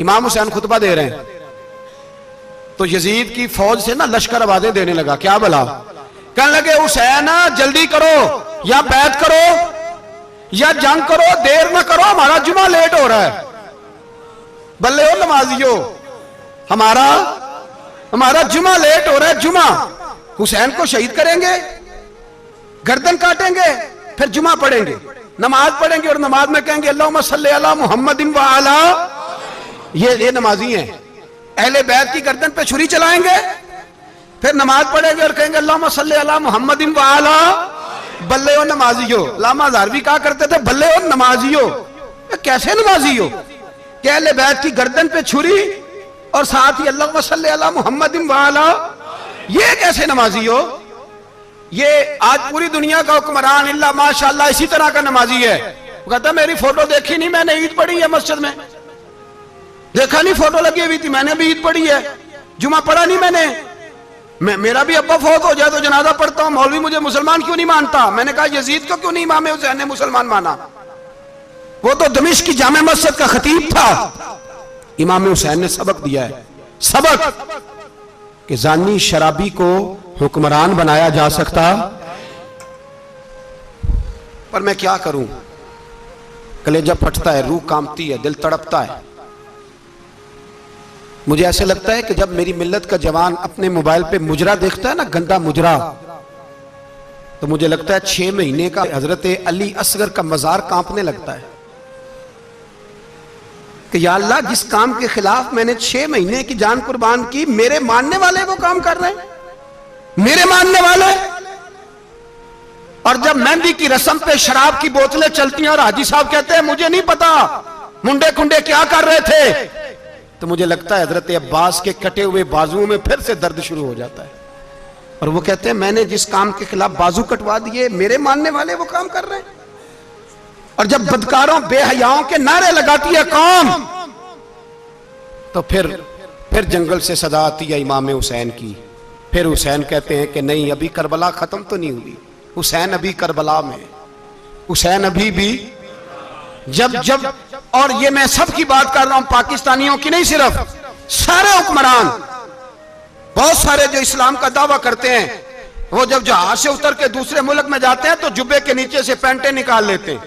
इमाम हुसैन खुतबा दे रहे हैं तो यजीद की फौज से ना लश्कर आवाजें देने लगा, क्या भला? कहने लगे हुसैन जल्दी करो, या बैत करो या जंग करो, देर ना करो, हमारा जुमा लेट हो रहा है। बल्ले हो नमाजियो, हमारा जुमा लेट हो रहा है। जुमा हुसैन को शहीद करेंगे, गर्दन काटेंगे, फिर जुमा पढ़ेंगे, नमाज पढ़ेंगे और नमाज में कहेंगे अल्लाहुम्मा सल्ली अला मुहम्मदिन व अला, ये नमाजी हैं। अहले बैत की गर्दन पे छुरी चलाएंगे, फिर नमाज पढ़ेंगे और कहेंगे अल्लाहुम्मा सल्ली अला मुहम्मदिन व अला। बल्ले हो नमाजियो। लामा हज़ारवी कहा करते थे बल्ले हो नमाजियो। कैसे नमाजी हो कि अहले बैत की गर्दन पे छुरी और साथ ही अल्लाहुम्मा सल्ली अला मुहम्मदिन व अला, ये कैसे नमाजी हो? ये आज पूरी दुनिया का हुक्मरान इल्ला माशाअल्लाह इसी तरह का नमाजी है। वो कहता मेरी फोटो देखी नहीं, मैंने ईद पढ़ी है मस्जिद में, देखा नहीं फोटो लगी हुई थी, मैंने भी ईद पढ़ी है, जुमा पढ़ा नहीं मैंने, मेरा भी अब्बा फौत हो जाए तो जनाजा पढ़ता हूं, मौलवी मुझे मुसलमान क्यों नहीं मानता? मैंने कहा यजीद को क्यों नहीं इमाम हुसैन ने मुसलमान माना? वो तो दमिश्क की जामे मस्जिद का खतीब था। इमाम हुसैन ने सबक दिया है, सबक कि जानी शराबी को हुक्मरान बनाया जा सकता, पर मैं क्या करूं, कलेजा फटता है, रूह कांपती है, दिल तड़पता है। मुझे ऐसे लगता है कि जब मेरी मिल्लत का जवान अपने मोबाइल पे मुजरा देखता है ना, गंदा मुजरा, तो मुझे लगता है 6 महीने का हजरत अली असगर का मजार कांपने लगता है कि या अल्लाह जिस काम के खिलाफ मैंने 6 महीने की जान कुर्बान की, मेरे मानने वाले वो काम कर रहे हैं, मेरे मानने वाले। और जब मेहंदी की रस्म पे शराब की बोतलें चलती हैं और हाजी साहब कहते हैं मुझे नहीं पता मुंडे कुंडे क्या कर रहे थे, तो मुझे लगता है हजरत अब्बास के कटे हुए बाजुओं में फिर से दर्द शुरू हो जाता है। और वो कहते हैं मैंने जिस काम के खिलाफ बाजू कटवा दिए, मेरे मानने वाले वो काम कर रहे हैं। और जब बदकारों बेहयाओं के नारे लगाती है कौम, तो फिर जंगल से सदा आती है इमाम हुसैन की। फिर हुसैन कहते हैं कि नहीं, अभी करबला खत्म तो नहीं हुई, हुसैन अभी करबला में, हुसैन अभी भी जब और ये मैं सबकी बात कर रहा हूं, पाकिस्तानियों की नहीं, सिर्फ सारे हुक्मरान, बहुत सारे जो इस्लाम का दावा करते हैं, वो जब जहाज से उतर के दूसरे मुल्क में जाते हैं तो जुब्बे के नीचे से पैंटें निकाल लेते हैं।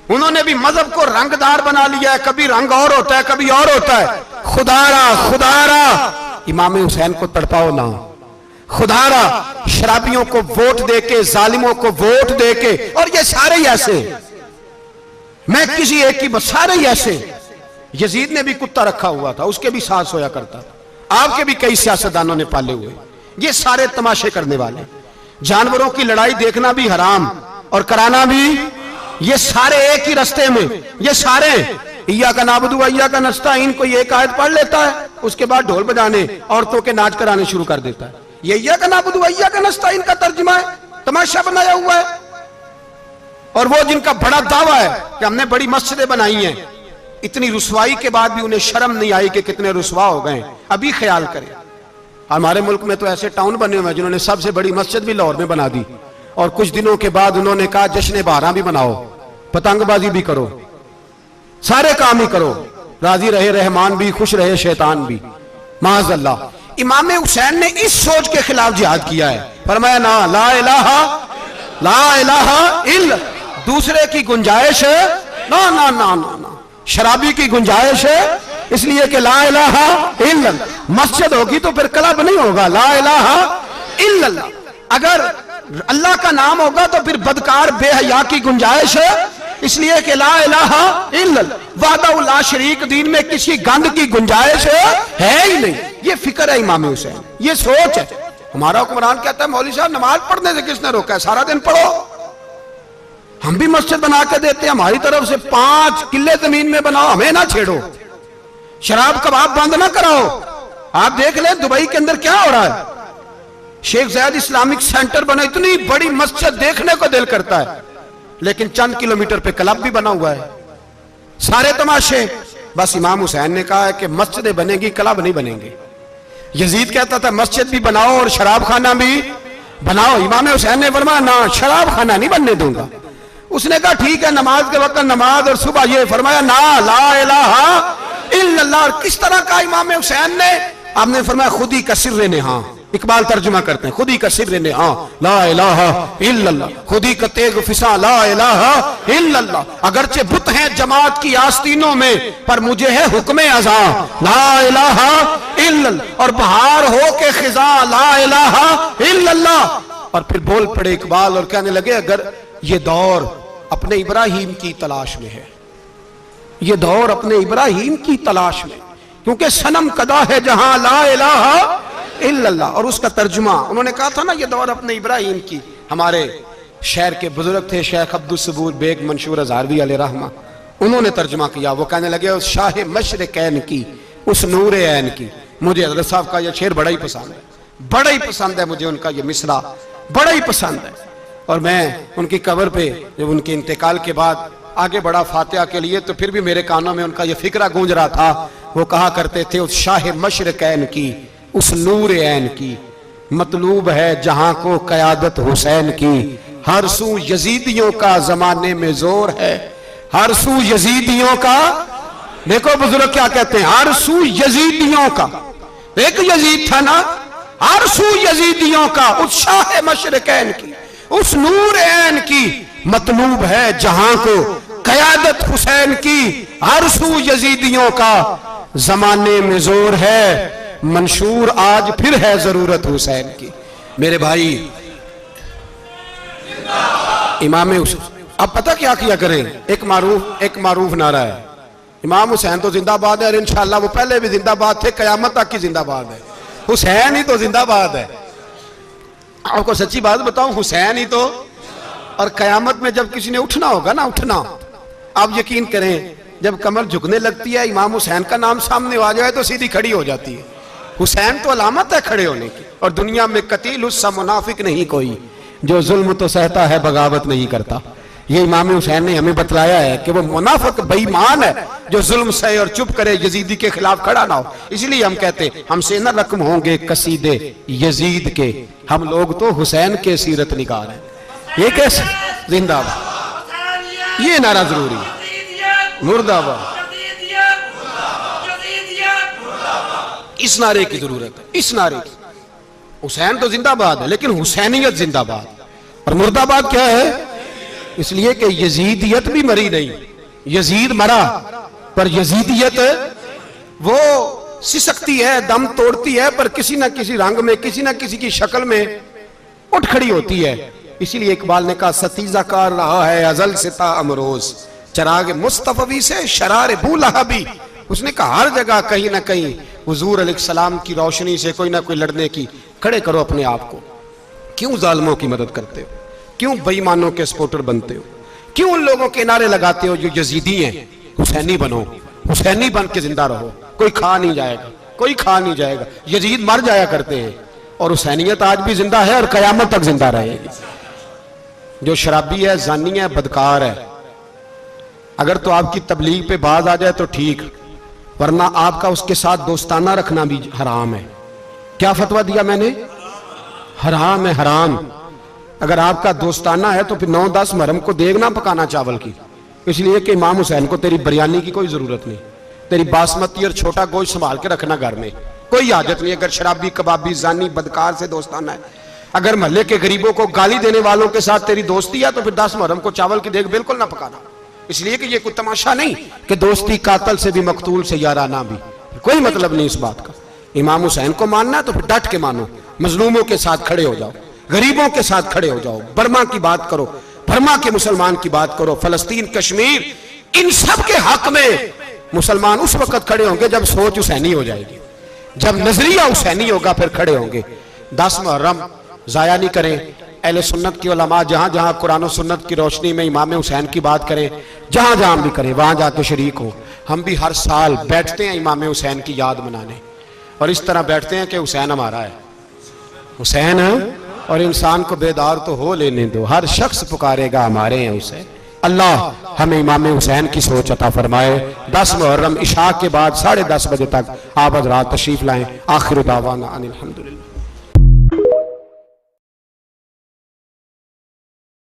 उन्होंने भी मजहब को रंगदार बना लिया है, कभी रंग और होता है कभी और होता है। खुदारा इमाम हुसैन को तड़पाओ ना, खुदारा शराबियों को वोट देके, जालिमों को वोट देके, और ये सारे ही ऐसे, मैं किसी एक की बस, सारे ही ऐसे। यजीद ने भी कुत्ता रखा हुआ था, उसके भी सास होया करता था, आपके भी कई सियासतदानों ने पाले हुए। ये सारे तमाशे करने वाले, जानवरों की लड़ाई देखना भी हराम और कराना भी, ये सारे एक ही रास्ते में, ये सारे इया का नाबुदु इया का नस्ताइन, कोई एक आयत पढ़ लेता है, उसके बाद ढोल बजाने, औरतों के नाच कराने शुरू कर देता है। ये इया का नाबुदु इया का नस्ताइन का तर्जुमा है, तमाशा बनाया हुआ है। और वो जिनका बड़ा दावा है कि हमने बड़ी मस्जिदें बनाई हैं, इतनी रुसवाई के बाद भी उन्हें शर्म नहीं आई कि कितने रुसवा हो गए। अभी ख्याल करें, हमारे मुल्क में तो ऐसे टाउन बने हुए हैं जिन्होंने सबसे बड़ी मस्जिद भी लाहौर में बना दी, और कुछ दिनों के बाद उन्होंने कहा जश्न बारह भी बनाओ, पतंगबाजी भी करो, सारे काम ही करो, राजी रहे रहमान भी, खुश रहे शैतान भी। माज़अल्लाह, इमाम हुसैन ने इस सोच के खिलाफ जिहाद किया है। फरमाया ना ला इलाहा इल्ला, दूसरे की गुंजाइश है ना ना ना ना ना, शराबी की गुंजाइश है, इसलिए कि ला इलाहा इल्ला, मस्जिद होगी तो फिर क्लब नहीं होगा, ला इलाहा इल्लल्लाह। अगर अल्लाह का नाम होगा तो फिर बदकार बेहया की गुंजाइश है, इसलिए कि ला इलाहा इल्लल्लाह, वहदहु ला शरीक, दीन में किसी गंद की गुंजाइश है ही नहीं। ये फिक्र है इमाम हुसैन, ये सोच है। हमारा हुक्मरान कहता है मौलवी साहब नमाज पढ़ने से किसने रोका है, सारा दिन पढ़ो। हम भी मस्जिद बना के देते हैं, हमारी तरफ से 5 किले जमीन में बनाओ, हमें ना छेड़ो, शराब कबाब बंद ना कराओ। आप देख ले दुबई के अंदर क्या हो रहा है, शेख ज़ायद इस्लामिक सेंटर बना, इतनी बड़ी मस्जिद देखने को दिल करता है, लेकिन चंद किलोमीटर पे क्लब भी बना हुआ है, सारे तमाशे। बस इमाम हुसैन ने कहा है कि मस्जिदें बनेगी, क्लब नहीं बनेंगे। यजीद कहता था मस्जिद भी बनाओ और शराब खाना भी बनाओ, इमाम हुसैन ने फरमाया ना, शराब खाना नहीं बनने दूंगा। उसने कहा ठीक है, नमाज के वक्त नमाज और सुबह ये, फरमाया ना ला इलाहा किस तरह का इमाम हुसैन ने? आपने फरमाया खुद ही का सिर्र ने, हाँ इकबाल तर्जुमा करते हैं, खुद ही का सिर्र ने, हाँ ला इलाहा इल्लल्लाह, खुद ही का तेग फिसा ला इलाहा इल्लल्लाह। अगरचे बुत हैं जमात की आस्तीनों में, पर मुझे है हुक्म अज़ा ला इलाहा इल्लल्लाह। और बहार हो के खिजा ला इलाहा इल्लल्लाह। और फिर बोल पड़े इकबाल और कहने लगे अगर ये दौर अपने इब्राहिम की तलाश में है, ये दौर अपने इब्राहिम की तलाश में, क्योंकि सनम कदा है जहां ला इलाहा इल्लल्लाह। और उसका तर्जुमा उन्होंने कहा था ना, ये दौर अपने इब्राहिम की। हमारे शहर के बुजुर्ग थे शेख अब्दुल सबूर बेग मंशूर हज़ारवी अलैहि रहमा, उन्होंने तर्जुमा किया। वो कहने लगे उस शाह मशरिकैन की, उस नूर ऐन की। मुझे हज़रत साहब का यह शेर बड़ा ही पसंद है, बड़ा ही पसंद है मुझे उनका यह मिसरा, बड़ा ही पसंद है। और मैं उनकी कब्र पे जब उनके इंतकाल के बाद आगे बढ़ा फातिहा के लिए, तो फिर भी मेरे कानों में उनका यह फिक्रा गूंज रहा था। वो कहा करते थे उस शाह मशरिकैन की, उस नूर ऐन की, मतलूब है जहां को क़यादत हुसैन की। हर सू यजीदियों का जमाने में जोर है, हर सू यजीदियों का। देखो बुजुर्ग क्या कहते हैं, हर सू यजीदियों का। एक यजीद था ना, हर सू यजीदियों का, उस शाह मशरिकैन की, उस नूर ऐन की, मतलूब है जहां को क़यादत हुसैन की। हर सू यजीदियों का जमाने में जोर है, मंशूर आज फिर है जरूरत हुसैन की। मेरे भाई इमाम हुसैन, अब पता क्या किया करें, एक मारूफ नारा है, इमाम हुसैन तो जिंदाबाद है और इंशाअल्लाह वो पहले भी जिंदाबाद थे, कयामत तक की जिंदाबाद है। हुसैन ही तो जिंदाबाद है। आपको सच्ची बात बताऊं, हुसैन ही तो। और कयामत में जब किसी ने उठना होगा ना, उठना, आप यकीन करें जब कमर झुकने लगती है, इमाम हुसैन का नाम सामने आ जाए तो सीधी खड़ी हो जाती है। हुसैन तो अलामत है खड़े होने की। और दुनिया में कतील उससा मुनाफिक नहीं कोई, जो जुल्म तो सहता है बगावत नहीं करता। ये इमाम हुसैन ने हमें बतलाया है कि वो मुनाफिक बेईमान है जो जुल्म सहे और चुप करे, यजीदी के खिलाफ खड़ा ना हो। इसलिए हम कहते हमसे न रकम होंगे कसीदे यजीद के, हम लोग तो हुसैन के सीरत निगार हैं। ये कैसे जिंदाबाद, ये नारा जरूरी है, मुर्दाबाद। इस नारे की जरूरत है, इस नारे की। हुसैन तो जिंदाबाद है, लेकिन हुसैनियत जिंदाबाद। और मुर्दाबाद क्या है? इसलिए कि यजीदियत भी मरी नहीं, यजीद मरा, पर यजीदियत वो सिसकती है, दम तोड़ती है, पर किसी ना किसी रंग में, किसी ना किसी की शक्ल में उठ खड़ी होती है। इसीलिए इकबाल ने कहा सतीजा कार रहा है अजल से ता अमरोज, चराग मुस्तफवी से शरार बूलहबी। उसने कहा हर जगह कहीं ना कहीं हुजूर अलैहिस्सलाम की रोशनी से कोई ना कोई लड़ने की। खड़े करो अपने आप को। क्यों जालिमों की मदद करते हो? क्यों बेईमानों के सपोर्टर बनते हो? क्यों उन लोगों के नारे लगाते हो जो यजीदी हैं? हुसैनी बनो, हुसैनी बन के जिंदा रहो। कोई खा नहीं जाएगा, कोई खा नहीं जाएगा। यजीद मर जाया करते हैं और हुसैनियत आज भी जिंदा है और कयामत तक जिंदा रहेगी। जो शराबी है, जानी है, बदकार है, अगर तो आपकी तबलीग पे बात आ जाए तो ठीक, वरना आपका उसके साथ दोस्ताना रखना भी हराम है। क्या फतवा दिया मैंने? हराम है, हराम। अगर आपका दोस्ताना है तो फिर 9-10 मुहर्रम को देग ना पकाना चावल की, इसलिए कि इमाम हुसैन को तेरी बिरयानी की कोई जरूरत नहीं। तेरी बासमती और छोटा गोश्त संभाल के रखना घर में, कोई हाजत नहीं। अगर शराबी, कबाबी, जानी, बदकार से दोस्ताना है, अगर मोहल्ले के गरीबों को गाली देने वालों के साथ तेरी दोस्ती है, तो फिर 10 मुहर्रम को चावल की देग बिल्कुल ना पकाना। इसलिए कि ये कोई तमाशा नहीं कि दोस्ती कातल से भी, मकतूल से याराना भी, कोई मतलब नहीं इस बात का। इमाम हुसैन को मानना है तो फिर डट के मानो, मजलूमों के साथ खड़े हो जाओ, गरीबों के साथ खड़े हो जाओ, बर्मा की बात करो, बर्मा के मुसलमान की बात करो, फलस्तीन, कश्मीर, इन सब के हक में मुसलमान उस वक्त खड़े होंगे जब सोच हुसैनी हो जाएगी, जब नजरिया हुसैनी होगा, फिर खड़े होंगे। 10 मुहर्रम जाया नहीं करें। अहले सुन्नत की उलमा जहां जहां कुरान और सुन्नत की रोशनी में इमाम हुसैन की बात करें, जहां जहां भी करें, वहां जाके शरीक हो। हम भी हर साल बैठते हैं इमाम हुसैन की याद मनाने, और इस तरह बैठते हैं कि हुसैन हमारा है, हुसैन है, और इंसान को बेदार तो हो लेने दो, हर शख्स पुकारेगा हमारे हैं हुसैन। अल्लाह हमें इमाम हुसैन की सोच अता फरमाए। 10 मुहर्रम इशा के बाद 10:30 बजे तक आप हज़रात तशरीफ लाएं। आखिर दावाना अनिल हम्दुलिल्लाह।